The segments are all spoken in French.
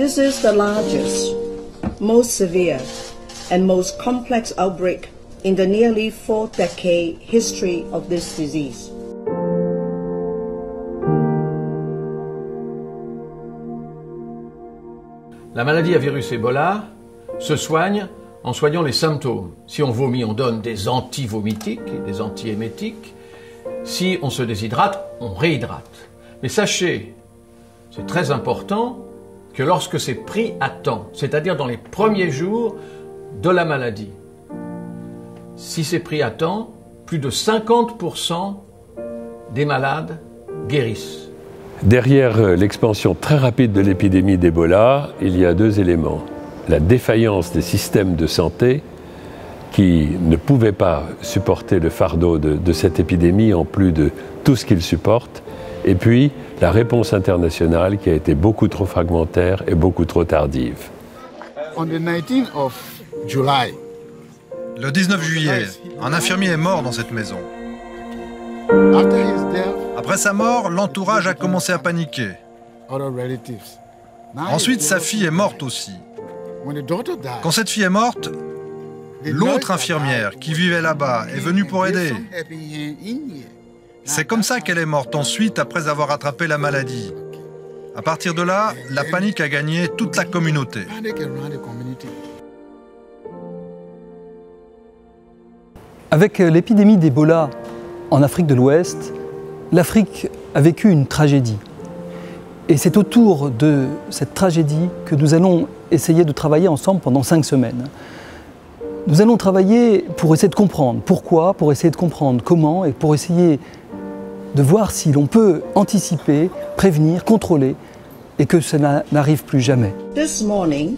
This is the largest, most severe, and most complex outbreak in the nearly 4-decade history of this disease. La maladie à virus Ebola se soigne en soignant les symptômes. Si on vomit, on donne des antivomitiques et des antiémétiques. Si on se déshydrate, on réhydrate. Mais sachez, c'est très important, que lorsque c'est pris à temps, c'est-à-dire dans les premiers jours de la maladie, si c'est pris à temps, plus de 50% des malades guérissent. Derrière l'expansion très rapide de l'épidémie d'Ebola, il y a deux éléments. La défaillance des systèmes de santé qui ne pouvaient pas supporter le fardeau de cette épidémie en plus de tout ce qu'ils supportent, et puis la réponse internationale qui a été beaucoup trop fragmentaire et beaucoup trop tardive. Le 19 juillet, un infirmier est mort dans cette maison. Après sa mort, l'entourage a commencé à paniquer. Ensuite, sa fille est morte aussi. Quand cette fille est morte, l'autre infirmière qui vivait là-bas est venue pour aider. C'est comme ça qu'elle est morte ensuite, après avoir attrapé la maladie. À partir de là, la panique a gagné toute la communauté. Avec l'épidémie d'Ebola en Afrique de l'Ouest, l'Afrique a vécu une tragédie. Et c'est autour de cette tragédie que nous allons essayer de travailler ensemble pendant 5 semaines. Nous allons travailler pour essayer de comprendre pourquoi, pour essayer de comprendre comment et pour essayer de voir si l'on peut anticiper, prévenir, contrôler et que cela n'arrive plus jamais. This morning,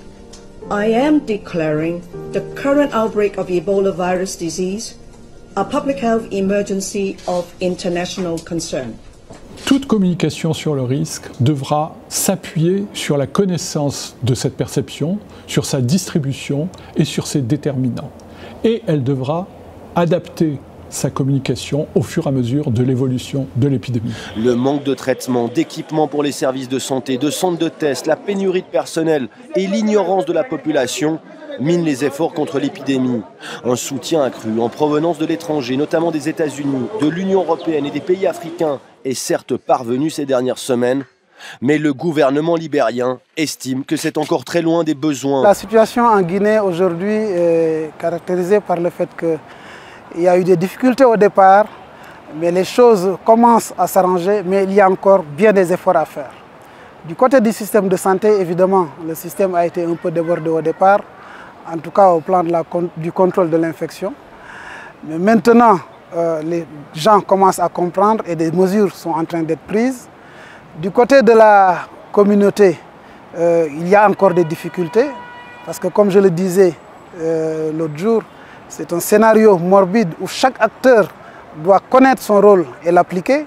I am declaring the current outbreak of Ebola virus disease a public health emergency of international concern. Toute communication sur le risque devra s'appuyer sur la connaissance de cette perception, sur sa distribution et sur ses déterminants. Et elle devra adapter sa communication au fur et à mesure de l'évolution de l'épidémie. Le manque de traitement, d'équipements pour les services de santé, de centres de tests, la pénurie de personnel et l'ignorance de la population minent les efforts contre l'épidémie. Un soutien accru en provenance de l'étranger, notamment des États-Unis, de l'Union européenne et des pays africains, est certes parvenu ces dernières semaines, mais le gouvernement libérien estime que c'est encore très loin des besoins. La situation en Guinée aujourd'hui est caractérisée par le fait qu'il y a eu des difficultés au départ, mais les choses commencent à s'arranger, mais il y a encore bien des efforts à faire. Du côté du système de santé, évidemment, le système a été un peu débordé au départ, en tout cas au plan du contrôle de l'infection. Mais maintenant, les gens commencent à comprendre et des mesures sont en train d'être prises. Du côté de la communauté, il y a encore des difficultés, parce que comme je le disais l'autre jour, c'est un scénario morbide où chaque acteur doit connaître son rôle et l'appliquer.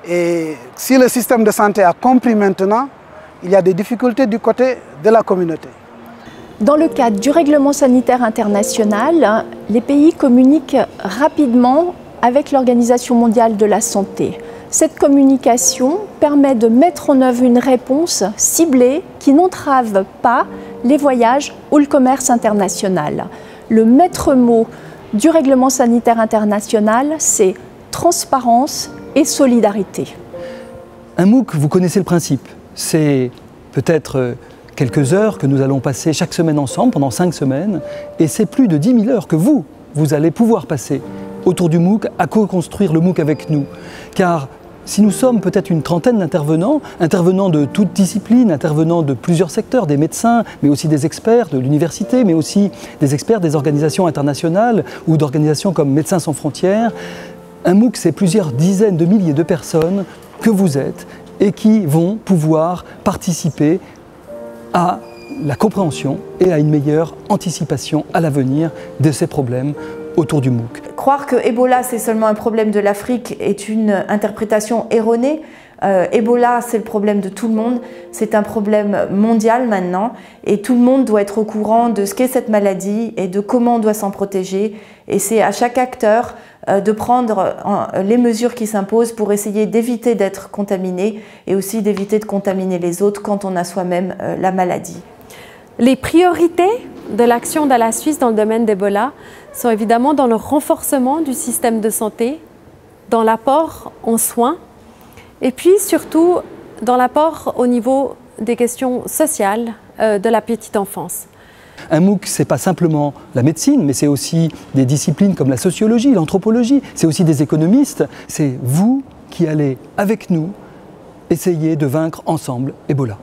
Et si le système de santé a compris maintenant, il y a des difficultés du côté de la communauté. Dans le cadre du règlement sanitaire international, les pays communiquent rapidement avec l'Organisation mondiale de la santé. Cette communication permet de mettre en œuvre une réponse ciblée qui n'entrave pas les voyages ou le commerce international. Le maître mot du règlement sanitaire international, c'est transparence et solidarité. Un MOOC, vous connaissez le principe, c'est peut-être quelques heures que nous allons passer chaque semaine ensemble, pendant 5 semaines, et c'est plus de 10 000 heures que vous allez pouvoir passer autour du MOOC, à co-construire le MOOC avec nous. Car si nous sommes peut-être une trentaine d'intervenants, intervenants de toutes disciplines, intervenants de plusieurs secteurs, des médecins, mais aussi des experts de l'université, mais aussi des experts des organisations internationales ou d'organisations comme Médecins sans frontières, un MOOC, c'est plusieurs dizaines de milliers de personnes que vous êtes et qui vont pouvoir participer à la compréhension et à une meilleure anticipation à l'avenir de ces problèmes autour du MOOC. Croire que Ebola c'est seulement un problème de l'Afrique est une interprétation erronée. Ebola, c'est le problème de tout le monde, c'est un problème mondial maintenant et tout le monde doit être au courant de ce qu'est cette maladie et de comment on doit s'en protéger. Et c'est à chaque acteur de prendre les mesures qui s'imposent pour essayer d'éviter d'être contaminé et aussi d'éviter de contaminer les autres quand on a soi-même la maladie. Les priorités de l'action de la Suisse dans le domaine d'Ebola sont évidemment dans le renforcement du système de santé, dans l'apport en soins, et puis surtout dans l'apport au niveau des questions sociales de la petite enfance. Un MOOC, ce n'est pas simplement la médecine, mais c'est aussi des disciplines comme la sociologie, l'anthropologie, c'est aussi des économistes. C'est vous qui allez, avec nous, essayer de vaincre ensemble Ebola.